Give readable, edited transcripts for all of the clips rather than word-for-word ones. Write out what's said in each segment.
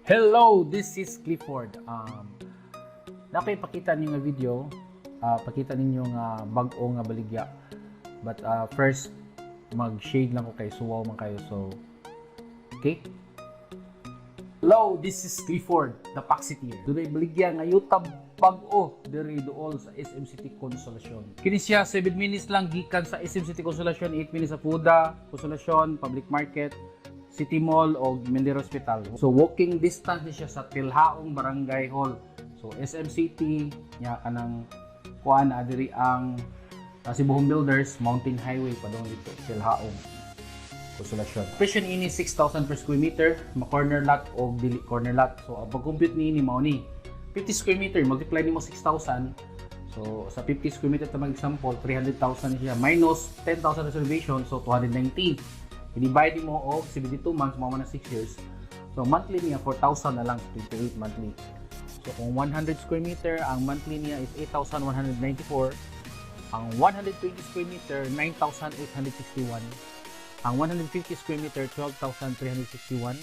Hello, this is Clifford. Nakoy pakita niyo nga video, pakita ninyo nga bag-o nga baligya. But first, mag-shade lang ko kay suwaw man kayo. So, okay? Hello, this is Clifford, the Paxiteer. Adunay baligya nga YUTA bag-o diri DUOL sa SM City Consolacion. Kini siya 7 minutes lang gikan sa SM City Consolacion, 8 minutes sa Fooda Consolacion, Public Market, CitiMall o Mendero Hospital. So walking distance siya sa Tilhaong Barangay Hall. So SM City nya kanang kuan adiri ang Cebuhong Builders Mountain Highway padong dito Tilhaong Consolacion. Presyo niini 6,000 per square meter, macorner lot o dili corner lot. So ang pag-compute niini mao ni 50 square meter multiply nimo 6,000. So sa 50 square meter ta mag-example 300,000 siya minus 10,000 reservation, so 290. I-divide mo og 72 months, mga 6 years. So monthly niya 4,000 na lang, 28 monthly. So kung 100 square meter, ang monthly niya is 8,194. Ang 120 square meter, 9,861. Ang 150 square meter, 12,361.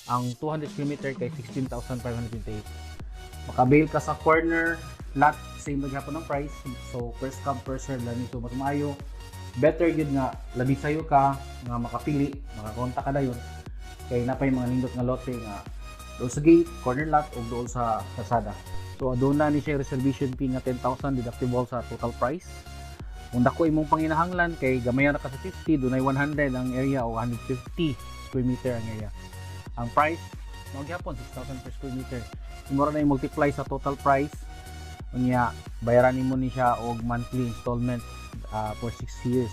Ang 200 square meter kay 16,528. Makabail ka sa corner lot, same maghapon ng price. So first come first serve lang, so mas maayo. Better yun nga, labi sa'yo ka, nga makapili, makakonta ka na yun. Kaya napay mga nindot nga lote nga doon sa gate, corner lot, o doon sa kasada. So aduna ni siya reservation fee nga 10,000 deductible sa total price. Kung dako imong panginahanglan, kay gamayan na ka sa 50, doon ay 100 ang area o 150 square meter ang area. Ang price, magyapon 6,000 per square meter. Imura na yung multiply sa total price. Unya, bayaran mo ni siya og monthly installment for 6 years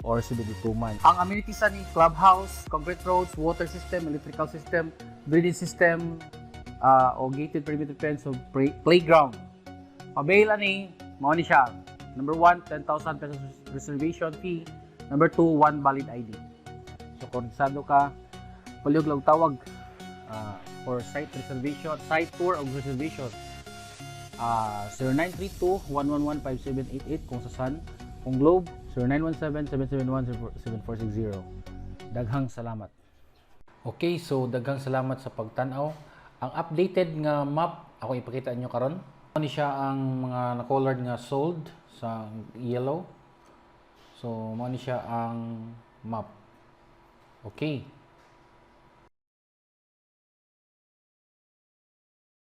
or 72 months. Ang amenities ni clubhouse, concrete roads, water system, electrical system, breathing system, o gated perimeter fence, so playground. Avail ni, mao ni siya. Number 1, 10,000 pesos reservation fee. Number 2, 1 valid ID. So kung sado ka, palihug lang tawag for site reservation, site tour o reservation. 0932-111-5788 kung sa Sun. Kung Globe, 0917-771-7460. Daghang salamat. Okay, so daghang salamat sa pagtanaw. Ang updated nga map, ako ipakita nyo karon. Ano siya ang mga na-colored nga sold sa yellow. So, ano siya ang map. Okay.